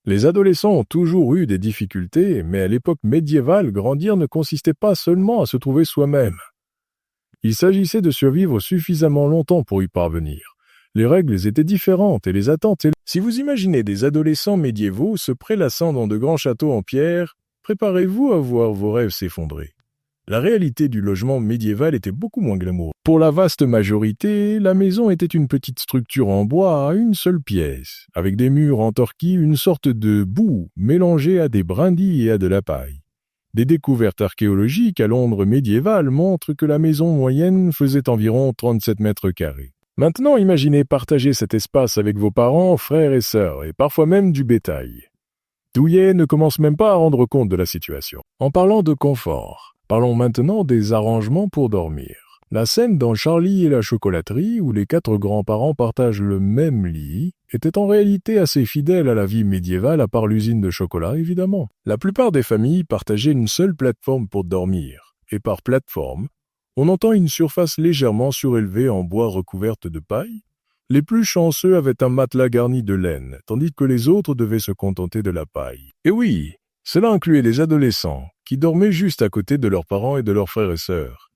Les adolescents ont toujours eu des difficultés, mais à l'époque médiévale, grandir ne consistait pas seulement à se trouver soi-même. Il s'agissait de survivre suffisamment longtemps pour y parvenir. Les règles étaient différentes et les attentes étaient... Si vous imaginez des adolescents médiévaux se prélassant dans de grands châteaux en pierre, préparez-vous à voir vos rêves s'effondrer. La réalité du logement médiéval était beaucoup moins glamour. Pour la vaste majorité, la maison était une petite structure en bois à une seule pièce, avec des murs entorquis, une sorte de boue mélangée à des brindilles et à de la paille. Des découvertes archéologiques à Londres médiévale montrent que la maison moyenne faisait environ 37 mètres carrés. Maintenant, imaginez partager cet espace avec vos parents, frères et sœurs, et parfois même du bétail. Douillet ne commence même pas à rendre compte de la situation. En parlant de confort, parlons maintenant des arrangements pour dormir. La scène dans Charlie et la chocolaterie, où les 4 grands-parents partagent le même lit, était en réalité assez fidèle à la vie médiévale, à part l'usine de chocolat, évidemment. La plupart des familles partageaient une seule plateforme pour dormir, et par plateforme, on entend une surface légèrement surélevée en bois recouverte de paille. Les plus chanceux avaient un matelas garni de laine, tandis que les autres devaient se contenter de la paille. Et oui, cela incluait les adolescents, qui dormaient juste à côté de leurs parents et de leurs frères et sœurs.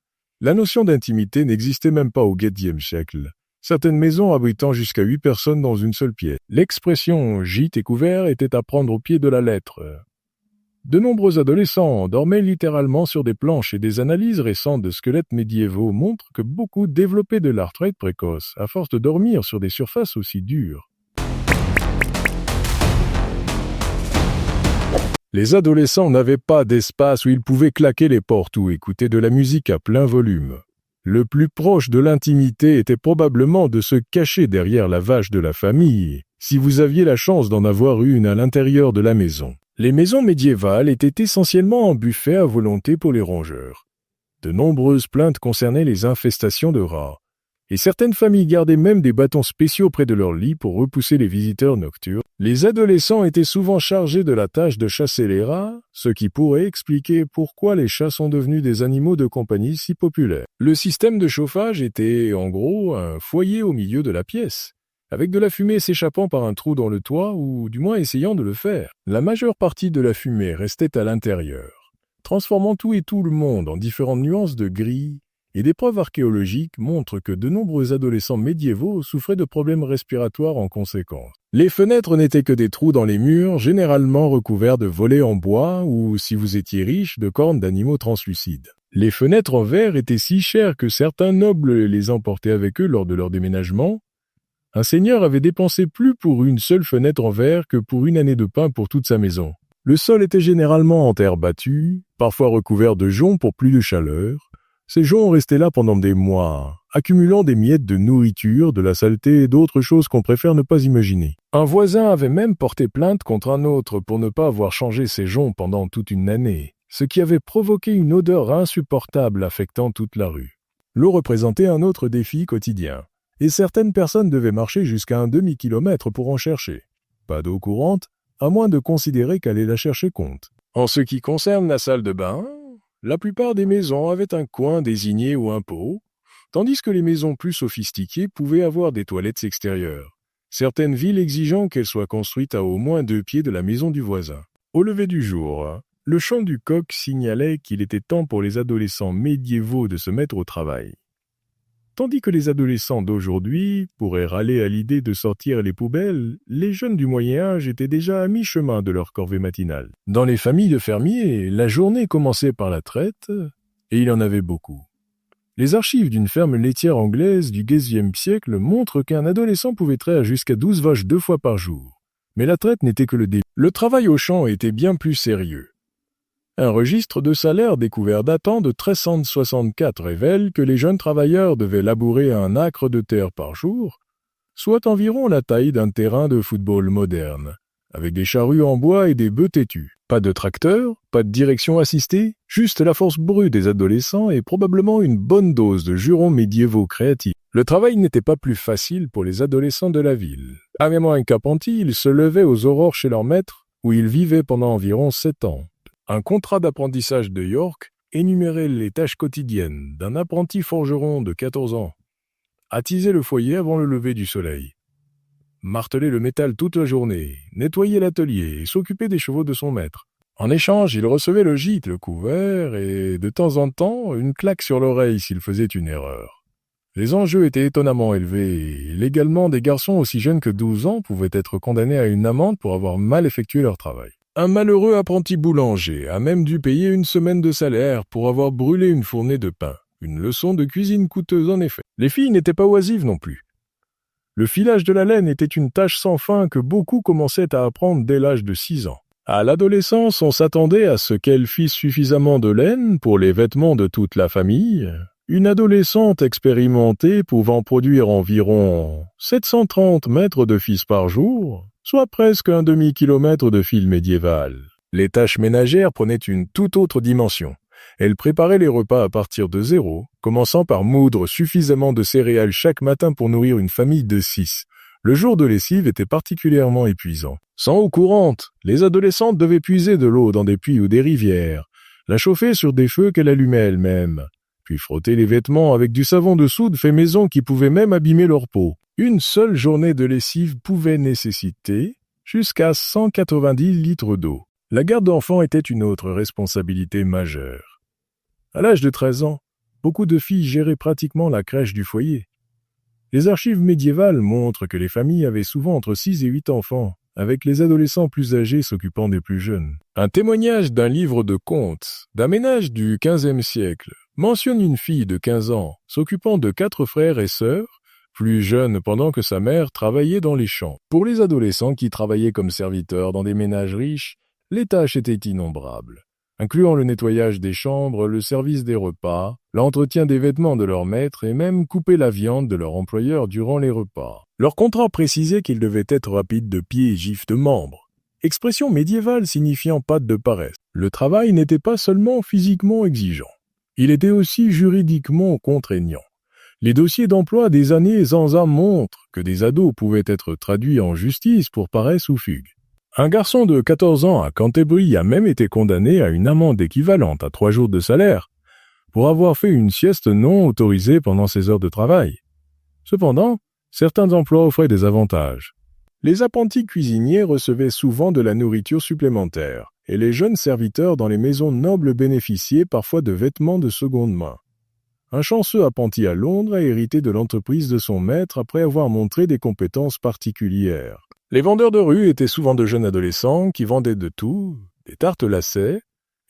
La notion d'intimité n'existait même pas au XVe siècle, certaines maisons abritant jusqu'à 8 personnes dans une seule pièce. L'expression « gîte et couvert » était à prendre au pied de la lettre. De nombreux adolescents dormaient littéralement sur des planches et des analyses récentes de squelettes médiévaux montrent que beaucoup développaient de l'arthrite précoce à force de dormir sur des surfaces aussi dures. Les adolescents n'avaient pas d'espace où ils pouvaient claquer les portes ou écouter de la musique à plein volume. Le plus proche de l'intimité était probablement de se cacher derrière la vache de la famille, si vous aviez la chance d'en avoir une à l'intérieur de la maison. Les maisons médiévales étaient essentiellement en buffet à volonté pour les rongeurs. De nombreuses plaintes concernaient les infestations de rats, et certaines familles gardaient même des bâtons spéciaux près de leur lit pour repousser les visiteurs nocturnes. Les adolescents étaient souvent chargés de la tâche de chasser les rats, ce qui pourrait expliquer pourquoi les chats sont devenus des animaux de compagnie si populaires. Le système de chauffage était, en gros, un foyer au milieu de la pièce, avec de la fumée s'échappant par un trou dans le toit ou du moins essayant de le faire. La majeure partie de la fumée restait à l'intérieur, transformant tout et tout le monde en différentes nuances de gris, et des preuves archéologiques montrent que de nombreux adolescents médiévaux souffraient de problèmes respiratoires en conséquence. Les fenêtres n'étaient que des trous dans les murs, généralement recouverts de volets en bois ou, si vous étiez riche, de cornes d'animaux translucides. Les fenêtres en verre étaient si chères que certains nobles les emportaient avec eux lors de leur déménagement. Un seigneur avait dépensé plus pour une seule fenêtre en verre que pour une année de pain pour toute sa maison. Le sol était généralement en terre battue, parfois recouvert de joncs pour plus de chaleur. Ces joncs restaient là pendant des mois, accumulant des miettes de nourriture, de la saleté et d'autres choses qu'on préfère ne pas imaginer. Un voisin avait même porté plainte contre un autre pour ne pas avoir changé ses joncs pendant toute une année, ce qui avait provoqué une odeur insupportable affectant toute la rue. L'eau représentait un autre défi quotidien, et certaines personnes devaient marcher jusqu'à un demi-kilomètre pour en chercher. Pas d'eau courante, à moins de considérer qu'aller la chercher compte. En ce qui concerne la salle de bain, la plupart des maisons avaient un coin désigné ou un pot, tandis que les maisons plus sophistiquées pouvaient avoir des toilettes extérieures, certaines villes exigeant qu'elles soient construites à au moins 2 pieds de la maison du voisin. Au lever du jour, le chant du coq signalait qu'il était temps pour les adolescents médiévaux de se mettre au travail. Tandis que les adolescents d'aujourd'hui pourraient râler à l'idée de sortir les poubelles, les jeunes du Moyen-Âge étaient déjà à mi-chemin de leur corvée matinale. Dans les familles de fermiers, la journée commençait par la traite, et il y en avait beaucoup. Les archives d'une ferme laitière anglaise du XVe siècle montrent qu'un adolescent pouvait traire jusqu'à 12 vaches 2 fois par jour. Mais la traite n'était que le début. Le travail au champ était bien plus sérieux. Un registre de salaire découvert datant de 1364 révèle que les jeunes travailleurs devaient labourer un acre de terre par jour, soit environ la taille d'un terrain de football moderne, avec des charrues en bois et des bœufs têtus. Pas de tracteur, pas de direction assistée, juste la force brute des adolescents et probablement une bonne dose de jurons médiévaux créatifs. Le travail n'était pas plus facile pour les adolescents de la ville. Avant un Carpentier, ils se levaient aux aurores chez leur maître, où ils vivaient pendant environ 7 ans. Un contrat d'apprentissage de York énumérait les tâches quotidiennes d'un apprenti forgeron de 14 ans. Attiser le foyer avant le lever du soleil. marteler le métal toute la journée, nettoyer l'atelier et s'occuper des chevaux de son maître. En échange, il recevait le gîte, le couvert et, de temps en temps, une claque sur l'oreille s'il faisait une erreur. Les enjeux étaient étonnamment élevés et, légalement, des garçons aussi jeunes que 12 ans pouvaient être condamnés à une amende pour avoir mal effectué leur travail. Un malheureux apprenti boulanger a même dû payer 1 semaine de salaire pour avoir brûlé une fournée de pain. Une leçon de cuisine coûteuse en effet. Les filles n'étaient pas oisives non plus. Le filage de la laine était une tâche sans fin que beaucoup commençaient à apprendre dès l'âge de 6 ans. À l'adolescence, on s'attendait à ce qu'elle fisse suffisamment de laine pour les vêtements de toute la famille. Une adolescente expérimentée pouvant produire environ 730 mètres de fils par jour, soit presque un demi-kilomètre de fil médiéval. Les tâches ménagères prenaient une toute autre dimension. Elle préparait les repas à partir de 0, commençant par moudre suffisamment de céréales chaque matin pour nourrir une famille de 6. Le jour de lessive était particulièrement épuisant. Sans eau courante, les adolescentes devaient puiser de l'eau dans des puits ou des rivières, la chauffer sur des feux qu'elles allumaient elles-mêmes, puis frotter les vêtements avec du savon de soude fait maison qui pouvait même abîmer leur peau. Une seule journée de lessive pouvait nécessiter jusqu'à 190 litres d'eau. La garde d'enfants était une autre responsabilité majeure. À l'âge de 13 ans, beaucoup de filles géraient pratiquement la crèche du foyer. Les archives médiévales montrent que les familles avaient souvent entre 6 et 8 enfants, avec les adolescents plus âgés s'occupant des plus jeunes. Un témoignage d'un livre de contes, d'un ménage du XVe siècle, mentionne une fille de 15 ans s'occupant de 4 frères et sœurs, plus jeunes pendant que sa mère travaillait dans les champs. Pour les adolescents qui travaillaient comme serviteurs dans des ménages riches, les tâches étaient innombrables, incluant le nettoyage des chambres, le service des repas, l'entretien des vêtements de leur maître et même couper la viande de leur employeur durant les repas. Leur contrat précisait qu'ils devaient être rapides de pied et gifs de membres, expression médiévale signifiant patte de paresse. Le travail n'était pas seulement physiquement exigeant, il était aussi juridiquement contraignant. Les dossiers d'emploi des années anciennes montrent que des ados pouvaient être traduits en justice pour paresse ou fugue. Un garçon de 14 ans à Canterbury a même été condamné à une amende équivalente à 3 jours de salaire pour avoir fait une sieste non autorisée pendant ses heures de travail. Cependant, certains emplois offraient des avantages. Les apprentis cuisiniers recevaient souvent de la nourriture supplémentaire, et les jeunes serviteurs dans les maisons nobles bénéficiaient parfois de vêtements de seconde main. Un chanceux apprenti à Londres a hérité de l'entreprise de son maître après avoir montré des compétences particulières. Les vendeurs de rue étaient souvent de jeunes adolescents qui vendaient de tout, des tartes lacets,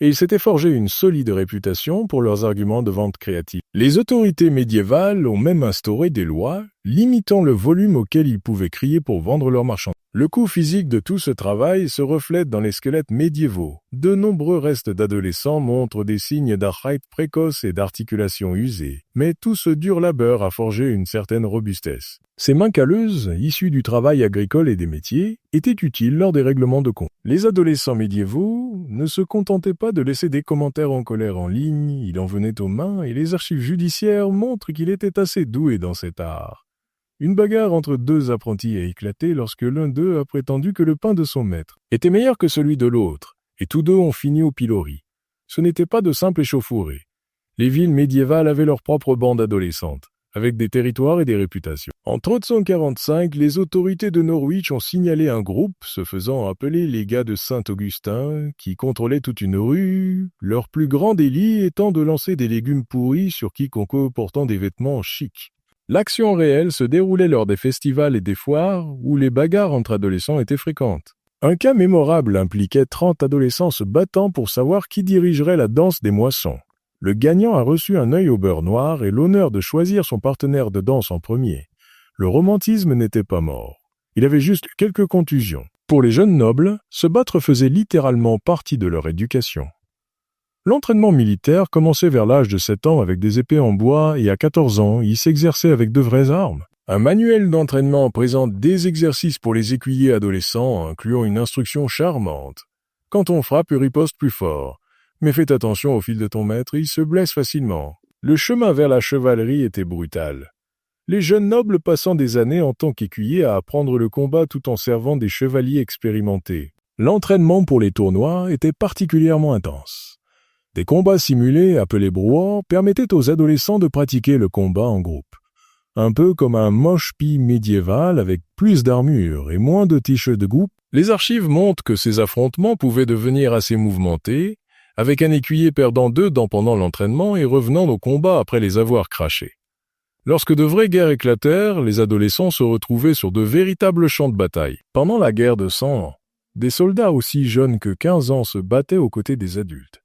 et ils s'étaient forgé une solide réputation pour leurs arguments de vente créatifs. Les autorités médiévales ont même instauré des lois limitant le volume auquel ils pouvaient crier pour vendre leurs marchandises. Le coût physique de tout ce travail se reflète dans les squelettes médiévaux. De nombreux restes d'adolescents montrent des signes d'arthrite précoce et d'articulation usée, mais tout ce dur labeur a forgé une certaine robustesse. Ces mains calleuses, issues du travail agricole et des métiers, étaient utiles lors des règlements de comptes. Les adolescents médiévaux ne se contentaient pas de laisser des commentaires en colère en ligne, il en venait aux mains et les archives judiciaires montrent qu'il était assez doué dans cet art. Une bagarre entre 2 apprentis a éclaté lorsque l'un d'eux a prétendu que le pain de son maître était meilleur que celui de l'autre, et tous 2 ont fini au pilori. Ce n'était pas de simples échauffourées. Les villes médiévales avaient leur propre bande adolescente, avec des territoires et des réputations. En 1345, les autorités de Norwich ont signalé un groupe se faisant appeler les gars de Saint-Augustin, qui contrôlaient toute une rue, leur plus grand délit étant de lancer des légumes pourris sur quiconque portant des vêtements chics. L'action réelle se déroulait lors des festivals et des foires où les bagarres entre adolescents étaient fréquentes. Un cas mémorable impliquait 30 adolescents se battant pour savoir qui dirigerait la danse des moissons. Le gagnant a reçu un œil au beurre noir et l'honneur de choisir son partenaire de danse en premier. Le romantisme n'était pas mort. Il avait juste quelques contusions. Pour les jeunes nobles, se battre faisait littéralement partie de leur éducation. L'entraînement militaire commençait vers l'âge de 7 ans avec des épées en bois et à 14 ans, il s'exerçait avec de vraies armes. Un manuel d'entraînement présente des exercices pour les écuyers adolescents, incluant une instruction charmante. Quand on frappe, riposte plus fort. Mais faites attention au fil de ton maître, il se blesse facilement. Le chemin vers la chevalerie était brutal. Les jeunes nobles passant des années en tant qu'écuyers à apprendre le combat tout en servant des chevaliers expérimentés. L'entraînement pour les tournois était particulièrement intense. Des combats simulés, appelés brouards, permettaient aux adolescents de pratiquer le combat en groupe. un peu comme un moche-pie médiéval avec plus d'armure et moins de t-shirts de groupe. Les archives montrent que ces affrontements pouvaient devenir assez mouvementés, avec un écuyer perdant 2 dents pendant l'entraînement et revenant au combat après les avoir crachés. Lorsque de vraies guerres éclatèrent, les adolescents se retrouvaient sur de véritables champs de bataille. Pendant la guerre de 100 ans, des soldats aussi jeunes que 15 ans se battaient aux côtés des adultes.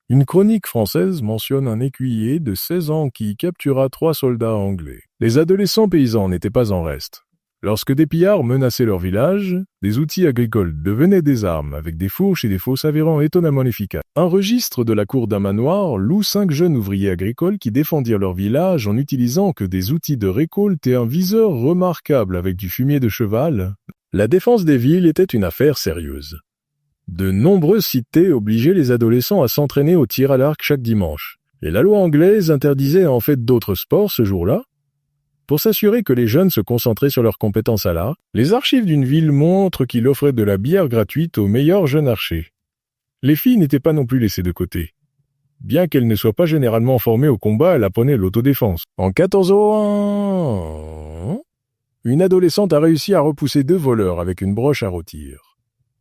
Une chronique française mentionne un écuyer de 16 ans qui captura 3 soldats anglais. Les adolescents paysans n'étaient pas en reste. Lorsque des pillards menaçaient leur village, des outils agricoles devenaient des armes, avec des fourches et des faux s'avérant étonnamment efficaces. Un registre de la cour d'un manoir loue 5 jeunes ouvriers agricoles qui défendirent leur village en utilisant que des outils de récolte et un viseur remarquable avec du fumier de cheval. La défense des villes était une affaire sérieuse. De nombreuses cités obligeaient les adolescents à s'entraîner au tir à l'arc chaque dimanche. Et la loi anglaise interdisait en fait d'autres sports ce jour-là. Pour s'assurer que les jeunes se concentraient sur leurs compétences à l'arc, les archives d'une ville montrent qu'il offrait de la bière gratuite aux meilleurs jeunes archers. Les filles n'étaient pas non plus laissées de côté. Bien qu'elles ne soient pas généralement formées au combat, elles apprenaient l'autodéfense. En 1401, une adolescente a réussi à repousser 2 voleurs avec une broche à rôtir.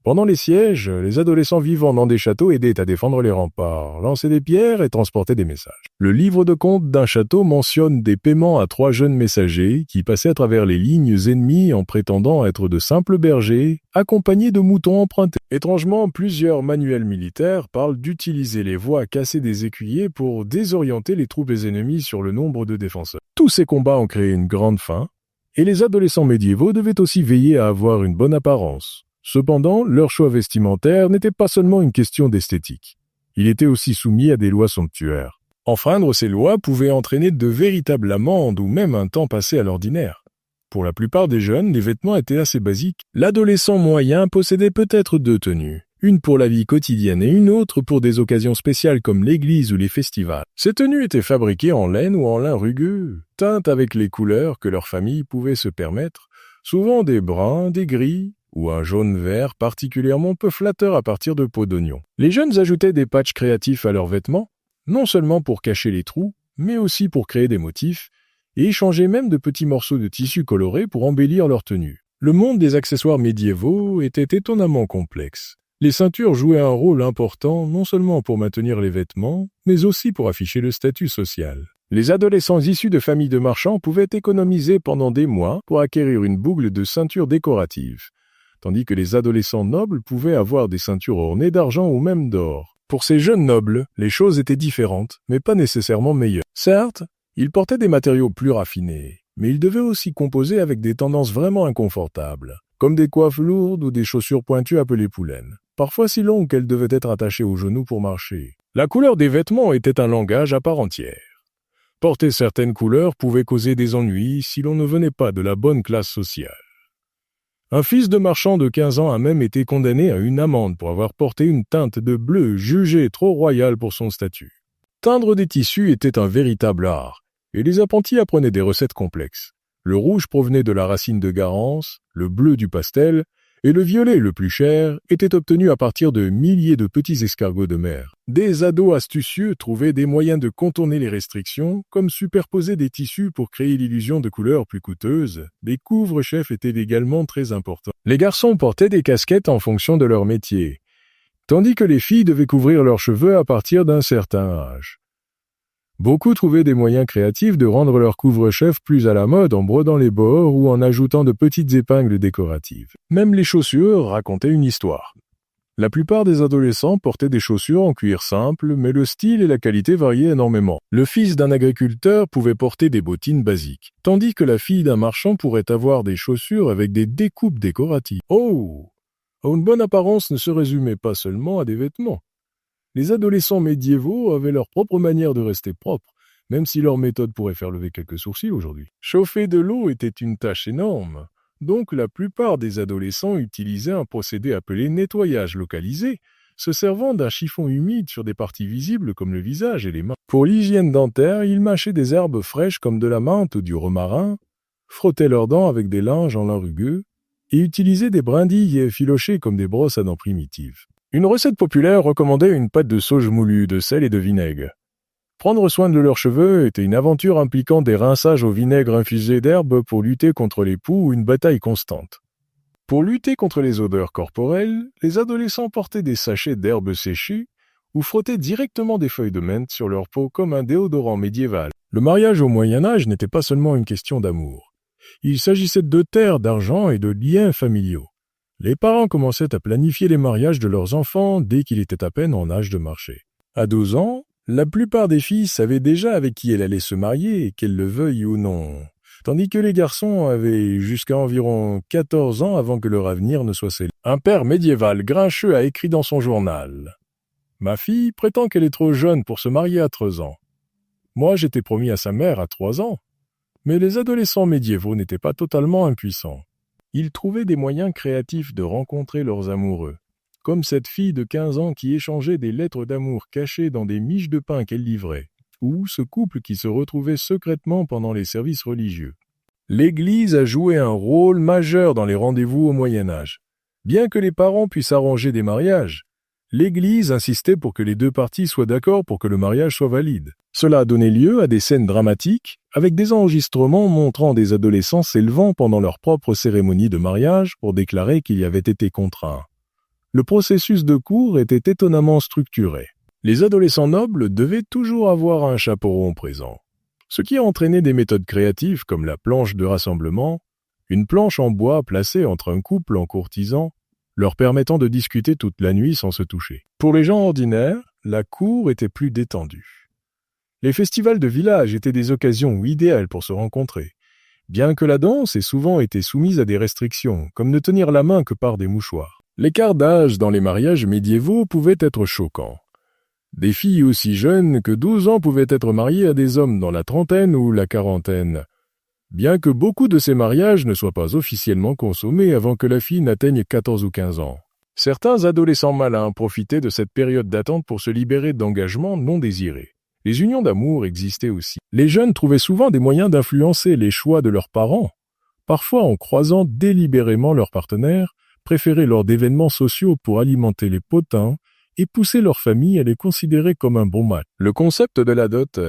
Pendant les sièges, les adolescents vivant dans des châteaux aidaient à défendre les remparts, lançaient des pierres et transportaient des messages. Le livre de compte d'un château mentionne des paiements à 3 jeunes messagers qui passaient à travers les lignes ennemies en prétendant être de simples bergers, accompagnés de moutons empruntés. Étrangement, plusieurs manuels militaires parlent d'utiliser les voies cassées des écuyers pour désorienter les troupes ennemies sur le nombre de défenseurs. Tous ces combats ont créé une grande faim, et les adolescents médiévaux devaient aussi veiller à avoir une bonne apparence. Cependant, leur choix vestimentaire n'était pas seulement une question d'esthétique. Il était aussi soumis à des lois somptuaires. Enfreindre ces lois pouvait entraîner de véritables amendes ou même un temps passé à l'ordinaire. Pour la plupart des jeunes, les vêtements étaient assez basiques. L'adolescent moyen possédait peut-être 2 tenues, une pour la vie quotidienne et une autre pour des occasions spéciales comme l'église ou les festivals. Ces tenues étaient fabriquées en laine ou en lin rugueux, teintes avec les couleurs que leur famille pouvait se permettre, souvent des bruns, des gris, ou un jaune-vert particulièrement peu flatteur à partir de peau d'oignon. Les jeunes ajoutaient des patchs créatifs à leurs vêtements, non seulement pour cacher les trous, mais aussi pour créer des motifs, et échangeaient même de petits morceaux de tissu colorés pour embellir leur tenue. Le monde des accessoires médiévaux était étonnamment complexe. Les ceintures jouaient un rôle important non seulement pour maintenir les vêtements, mais aussi pour afficher le statut social. Les adolescents issus de familles de marchands pouvaient économiser pendant des mois pour acquérir une boucle de ceinture décorative, tandis que les adolescents nobles pouvaient avoir des ceintures ornées d'argent ou même d'or. Pour ces jeunes nobles, les choses étaient différentes, mais pas nécessairement meilleures. Certes, ils portaient des matériaux plus raffinés, mais ils devaient aussi composer avec des tendances vraiment inconfortables, comme des coiffes lourdes ou des chaussures pointues appelées poulaines, parfois si longues qu'elles devaient être attachées aux genoux pour marcher. La couleur des vêtements était un langage à part entière. Porter certaines couleurs pouvait causer des ennuis si l'on ne venait pas de la bonne classe sociale. Un fils de marchand de 15 ans a même été condamné à une amende pour avoir porté une teinte de bleu jugée trop royale pour son statut. Teindre des tissus était un véritable art, et les apprentis apprenaient des recettes complexes. Le rouge provenait de la racine de garance, le bleu du pastel, et le violet, le plus cher, était obtenu à partir de milliers de petits escargots de mer. Des ados astucieux trouvaient des moyens de contourner les restrictions, comme superposer des tissus pour créer l'illusion de couleurs plus coûteuses. Des couvre-chefs étaient également très importants. Les garçons portaient des casquettes en fonction de leur métier, tandis que les filles devaient couvrir leurs cheveux à partir d'un certain âge. Beaucoup trouvaient des moyens créatifs de rendre leur couvre-chef plus à la mode en brodant les bords ou en ajoutant de petites épingles décoratives. Même les chaussures racontaient une histoire. La plupart des adolescents portaient des chaussures en cuir simple, mais le style et la qualité variaient énormément. Le fils d'un agriculteur pouvait porter des bottines basiques, tandis que la fille d'un marchand pourrait avoir des chaussures avec des découpes décoratives. Oh! Une bonne apparence ne se résumait pas seulement à des vêtements. Les adolescents médiévaux avaient leur propre manière de rester propres, même si leur méthode pourrait faire lever quelques sourcils aujourd'hui. Chauffer de l'eau était une tâche énorme, donc la plupart des adolescents utilisaient un procédé appelé nettoyage localisé, se servant d'un chiffon humide sur des parties visibles comme le visage et les mains. Pour l'hygiène dentaire, ils mâchaient des herbes fraîches comme de la menthe ou du romarin, frottaient leurs dents avec des linges en lin rugueux, et utilisaient des brindilles effilochées comme des brosses à dents primitives. Une recette populaire recommandait une pâte de sauge moulue, de sel et de vinaigre. Prendre soin de leurs cheveux était une aventure impliquant des rinçages au vinaigre infusé d'herbe pour lutter contre les poux ou une bataille constante. Pour lutter contre les odeurs corporelles, les adolescents portaient des sachets d'herbes séchées ou frottaient directement des feuilles de menthe sur leur peau comme un déodorant médiéval. Le mariage au Moyen-Âge n'était pas seulement une question d'amour. Il s'agissait de terres, d'argent et de liens familiaux. Les parents commençaient à planifier les mariages de leurs enfants dès qu'il était à peine en âge de marcher. À 12 ans, la plupart des filles savaient déjà avec qui elles allaient se marier, qu'elles le veuillent ou non, tandis que les garçons avaient jusqu'à environ 14 ans avant que leur avenir ne soit scellé. Un père médiéval grincheux a écrit dans son journal « Ma fille prétend qu'elle est trop jeune pour se marier à 13 ans. Moi, j'étais promis à sa mère à 3 ans. » Mais les adolescents médiévaux n'étaient pas totalement impuissants. Ils trouvaient des moyens créatifs de rencontrer leurs amoureux, comme cette fille de 15 ans qui échangeait des lettres d'amour cachées dans des miches de pain qu'elle livrait, ou ce couple qui se retrouvait secrètement pendant les services religieux. L'Église a joué un rôle majeur dans les rendez-vous au Moyen-Âge. Bien que les parents puissent arranger des mariages, l'Église insistait pour que les deux parties soient d'accord pour que le mariage soit valide. Cela a donné lieu à des scènes dramatiques, avec des enregistrements montrant des adolescents s'élevant pendant leur propre cérémonie de mariage pour déclarer qu'il y avait été contraints. Le processus de cour était étonnamment structuré. Les adolescents nobles devaient toujours avoir un chaperon présent, ce qui a entraîné des méthodes créatives comme la planche de rassemblement, une planche en bois placée entre un couple en courtisan, leur permettant de discuter toute la nuit sans se toucher. Pour les gens ordinaires, la cour était plus détendue. Les festivals de village étaient des occasions idéales pour se rencontrer, bien que la danse ait souvent été soumise à des restrictions, comme ne tenir la main que par des mouchoirs. L'écart d'âge dans les mariages médiévaux pouvait être choquant. Des filles aussi jeunes que 12 ans pouvaient être mariées à des hommes dans la trentaine ou la quarantaine, bien que beaucoup de ces mariages ne soient pas officiellement consommés avant que la fille n'atteigne 14 ou 15 ans. Certains adolescents malins profitaient de cette période d'attente pour se libérer d'engagements non désirés. Les unions d'amour existaient aussi. Les jeunes trouvaient souvent des moyens d'influencer les choix de leurs parents, parfois en croisant délibérément leurs partenaires, préférés lors d'événements sociaux pour alimenter les potins et pousser leur famille à les considérer comme un bon match. Le concept de la dot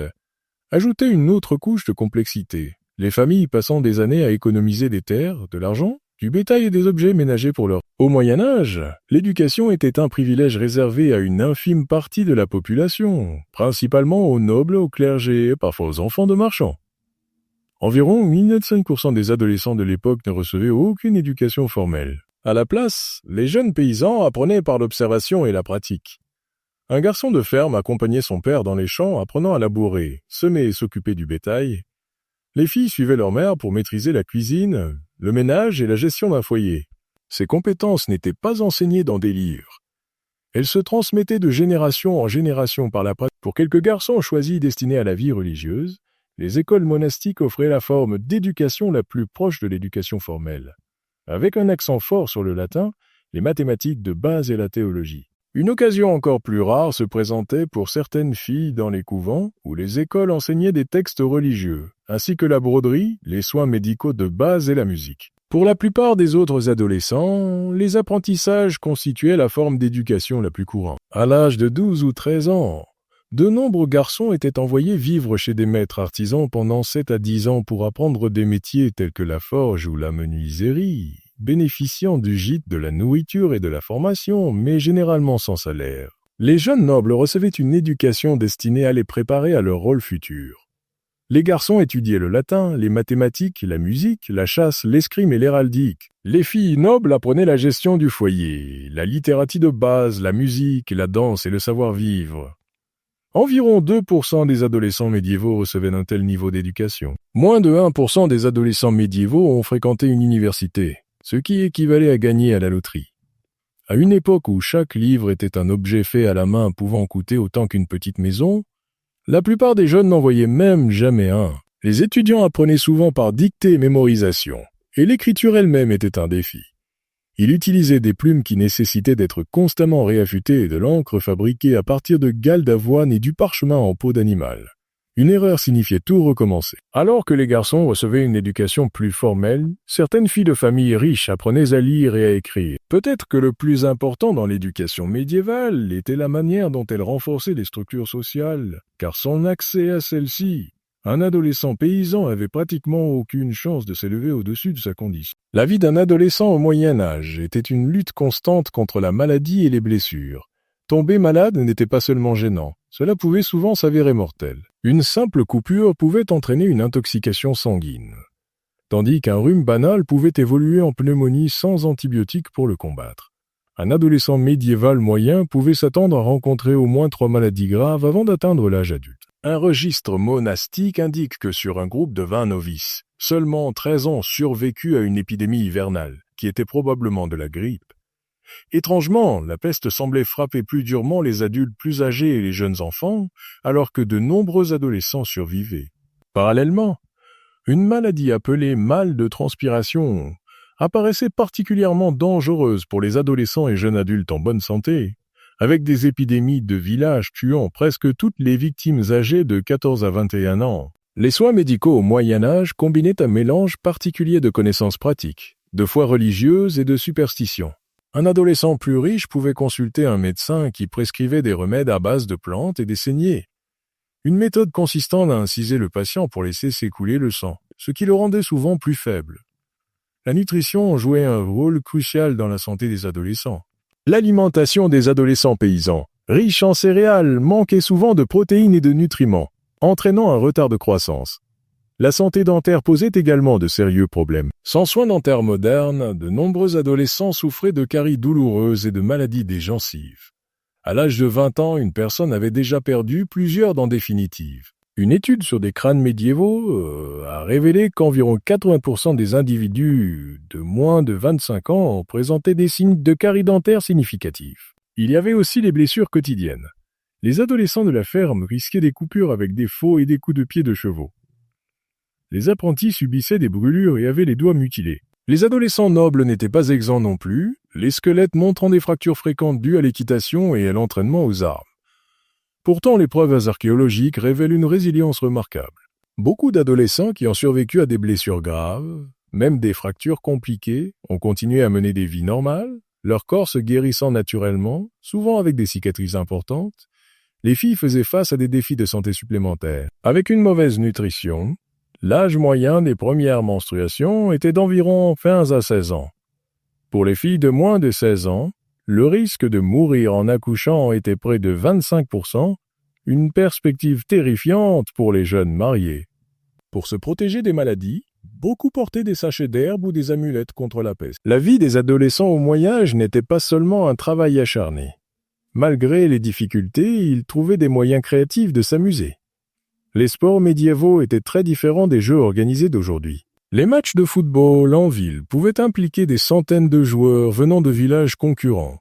ajoutait une autre couche de complexité, les familles passant des années à économiser des terres, de l'argent, du bétail et des objets ménagers pour leur... Au Moyen-Âge, l'éducation était un privilège réservé à une infime partie de la population, principalement aux nobles, aux clergés et parfois aux enfants de marchands. Environ 95% des adolescents de l'époque ne recevaient aucune éducation formelle. À la place, les jeunes paysans apprenaient par l'observation et la pratique. Un garçon de ferme accompagnait son père dans les champs apprenant à labourer, semer et s'occuper du bétail. Les filles suivaient leur mère pour maîtriser la cuisine, le ménage et la gestion d'un foyer. Ces compétences n'étaient pas enseignées dans des livres. Elles se transmettaient de génération en génération par la pratique. Pour quelques garçons choisis destinés à la vie religieuse, les écoles monastiques offraient la forme d'éducation la plus proche de l'éducation formelle, avec un accent fort sur le latin, les mathématiques de base et la théologie. Une occasion encore plus rare se présentait pour certaines filles dans les couvents, où les écoles enseignaient des textes religieux, ainsi que la broderie, les soins médicaux de base et la musique. Pour la plupart des autres adolescents, les apprentissages constituaient la forme d'éducation la plus courante. À l'âge de 12 ou 13 ans, de nombreux garçons étaient envoyés vivre chez des maîtres artisans pendant 7 à 10 ans pour apprendre des métiers tels que la forge ou la menuiserie, bénéficiant du gîte, de la nourriture et de la formation, mais généralement sans salaire. Les jeunes nobles recevaient une éducation destinée à les préparer à leur rôle futur. Les garçons étudiaient le latin, les mathématiques, la musique, la chasse, l'escrime et l'héraldique. Les filles nobles apprenaient la gestion du foyer, la littératie de base, la musique, la danse et le savoir-vivre. Environ 2% des adolescents médiévaux recevaient un tel niveau d'éducation. Moins de 1% des adolescents médiévaux ont fréquenté une université, ce qui équivalait à gagner à la loterie. À une époque où chaque livre était un objet fait à la main pouvant coûter autant qu'une petite maison, la plupart des jeunes n'en voyaient même jamais un. Les étudiants apprenaient souvent par dictée et mémorisation, et l'écriture elle-même était un défi. Il utilisait des plumes qui nécessitaient d'être constamment réaffûtées et de l'encre fabriquée à partir de gales d'avoine et du parchemin en peau d'animal. Une erreur signifiait tout recommencer. Alors que les garçons recevaient une éducation plus formelle, certaines filles de familles riches apprenaient à lire et à écrire. Peut-être que le plus important dans l'éducation médiévale était la manière dont elle renforçait les structures sociales, car sans accès à celles-ci, un adolescent paysan avait pratiquement aucune chance de s'élever au-dessus de sa condition. La vie d'un adolescent au Moyen Âge était une lutte constante contre la maladie et les blessures. Tomber malade n'était pas seulement gênant, cela pouvait souvent s'avérer mortel. Une simple coupure pouvait entraîner une intoxication sanguine, tandis qu'un rhume banal pouvait évoluer en pneumonie sans antibiotiques pour le combattre. Un adolescent médiéval moyen pouvait s'attendre à rencontrer au moins 3 maladies graves avant d'atteindre l'âge adulte. Un registre monastique indique que sur un groupe de 20 novices, seulement 13 ont survécu à une épidémie hivernale, qui était probablement de la grippe. Étrangement, la peste semblait frapper plus durement les adultes plus âgés et les jeunes enfants, alors que de nombreux adolescents survivaient. Parallèlement, une maladie appelée mal de transpiration apparaissait particulièrement dangereuse pour les adolescents et jeunes adultes en bonne santé, avec des épidémies de village tuant presque toutes les victimes âgées de 14 à 21 ans. Les soins médicaux au Moyen Âge combinaient un mélange particulier de connaissances pratiques, de foi religieuse et de superstition. Un adolescent plus riche pouvait consulter un médecin qui prescrivait des remèdes à base de plantes et des saignées. Une méthode consistant à inciser le patient pour laisser s'écouler le sang, ce qui le rendait souvent plus faible. La nutrition jouait un rôle crucial dans la santé des adolescents. L'alimentation des adolescents paysans, riche en céréales, manquait souvent de protéines et de nutriments, entraînant un retard de croissance. La santé dentaire posait également de sérieux problèmes. Sans soins dentaires modernes, de nombreux adolescents souffraient de caries douloureuses et de maladies des gencives. À l'âge de 20 ans, une personne avait déjà perdu plusieurs dents définitives. Une étude sur des crânes médiévaux a révélé qu'environ 80% des individus de moins de 25 ans présentaient des signes de caries dentaires significatifs. Il y avait aussi les blessures quotidiennes. Les adolescents de la ferme risquaient des coupures avec des faux et des coups de pied de chevaux. Les apprentis subissaient des brûlures et avaient les doigts mutilés. Les adolescents nobles n'étaient pas exempts non plus, les squelettes montrant des fractures fréquentes dues à l'équitation et à l'entraînement aux armes. Pourtant, les preuves archéologiques révèlent une résilience remarquable. Beaucoup d'adolescents qui ont survécu à des blessures graves, même des fractures compliquées, ont continué à mener des vies normales, leur corps se guérissant naturellement, souvent avec des cicatrices importantes. Les filles faisaient face à des défis de santé supplémentaires. Avec une mauvaise nutrition, l'âge moyen des premières menstruations était d'environ 15 à 16 ans. Pour les filles de moins de 16 ans, le risque de mourir en accouchant était près de 25%, une perspective terrifiante pour les jeunes mariés. Pour se protéger des maladies, beaucoup portaient des sachets d'herbe ou des amulettes contre la peste. La vie des adolescents au Moyen Âge n'était pas seulement un travail acharné. Malgré les difficultés, ils trouvaient des moyens créatifs de s'amuser. Les sports médiévaux étaient très différents des jeux organisés d'aujourd'hui. Les matchs de football en ville pouvaient impliquer des centaines de joueurs venant de villages concurrents.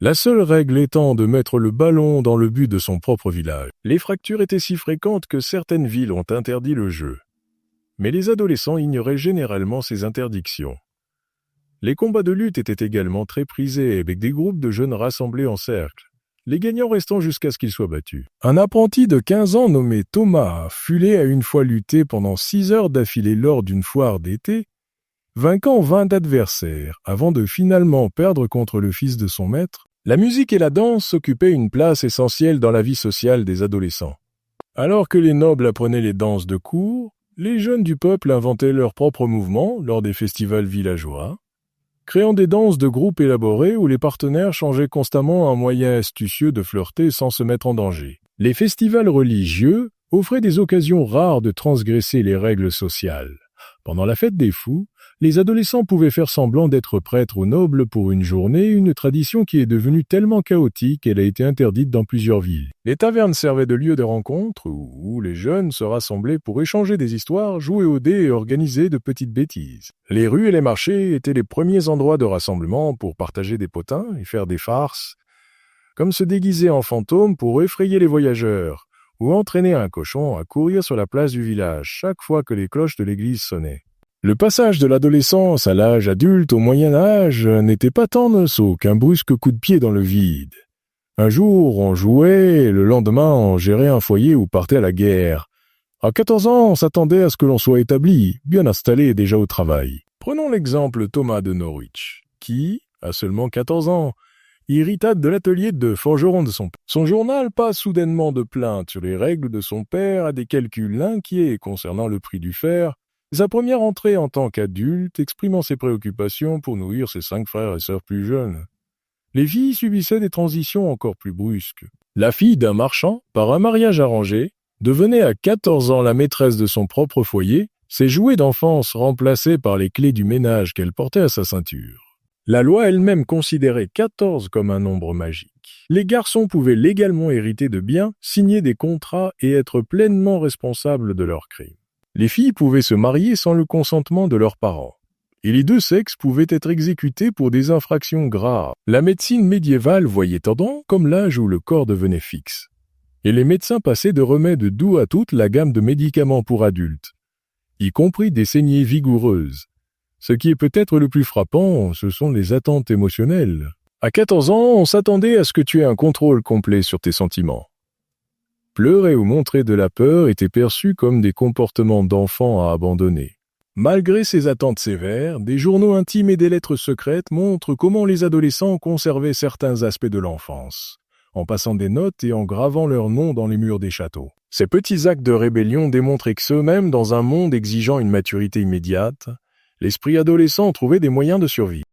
La seule règle étant de mettre le ballon dans le but de son propre village. Les fractures étaient si fréquentes que certaines villes ont interdit le jeu. Mais les adolescents ignoraient généralement ces interdictions. Les combats de lutte étaient également très prisés avec des groupes de jeunes rassemblés en cercle, les gagnants restant jusqu'à ce qu'ils soient battus. Un apprenti de 15 ans nommé Thomas Fulet a une fois lutté pendant 6 heures d'affilée lors d'une foire d'été, vainquant 20 adversaires avant de finalement perdre contre le fils de son maître. La musique et la danse occupaient une place essentielle dans la vie sociale des adolescents. Alors que les nobles apprenaient les danses de cour, les jeunes du peuple inventaient leurs propres mouvements lors des festivals villageois, créant des danses de groupe élaborées où les partenaires changeaient constamment un moyen astucieux de flirter sans se mettre en danger. Les festivals religieux offraient des occasions rares de transgresser les règles sociales. Pendant la fête des fous, les adolescents pouvaient faire semblant d'être prêtres ou nobles pour une journée, une tradition qui est devenue tellement chaotique qu'elle a été interdite dans plusieurs villes. Les tavernes servaient de lieu de rencontre où les jeunes se rassemblaient pour échanger des histoires, jouer aux dés et organiser de petites bêtises. Les rues et les marchés étaient les premiers endroits de rassemblement pour partager des potins et faire des farces, comme se déguiser en fantôme pour effrayer les voyageurs, ou entraîner un cochon à courir sur la place du village chaque fois que les cloches de l'église sonnaient. Le passage de l'adolescence à l'âge adulte au Moyen Âge n'était pas tant un saut qu'un brusque coup de pied dans le vide. Un jour, on jouait, et le lendemain, on gérait un foyer ou partait à la guerre. À 14 ans, on s'attendait à ce que l'on soit établi, bien installé et déjà au travail. Prenons l'exemple Thomas de Norwich, qui, à seulement 14 ans, irrita de l'atelier de forgeron de son père. Son journal passe soudainement de plaintes sur les règles de son père à des calculs inquiets concernant le prix du fer, sa première entrée en tant qu'adulte exprimant ses préoccupations pour nourrir ses 5 frères et sœurs plus jeunes. Les filles subissaient des transitions encore plus brusques. La fille d'un marchand, par un mariage arrangé, devenait à 14 ans la maîtresse de son propre foyer, ses jouets d'enfance remplacés par les clés du ménage qu'elle portait à sa ceinture. La loi elle-même considérait 14 comme un nombre magique. Les garçons pouvaient légalement hériter de biens, signer des contrats et être pleinement responsables de leurs crimes. Les filles pouvaient se marier sans le consentement de leurs parents. Et les deux sexes pouvaient être exécutés pour des infractions graves. La médecine médiévale voyait tendant comme l'âge où le corps devenait fixe. Et les médecins passaient de remèdes doux à toute la gamme de médicaments pour adultes, y compris des saignées vigoureuses. Ce qui est peut-être le plus frappant, ce sont les attentes émotionnelles. À 14 ans, on s'attendait à ce que tu aies un contrôle complet sur tes sentiments. Pleurer ou montrer de la peur était perçu comme des comportements d'enfants à abandonner. Malgré ces attentes sévères, des journaux intimes et des lettres secrètes montrent comment les adolescents conservaient certains aspects de l'enfance, en passant des notes et en gravant leurs noms dans les murs des châteaux. Ces petits actes de rébellion démontraient que eux-mêmes, dans un monde exigeant une maturité immédiate, l'esprit adolescent trouvait des moyens de survie.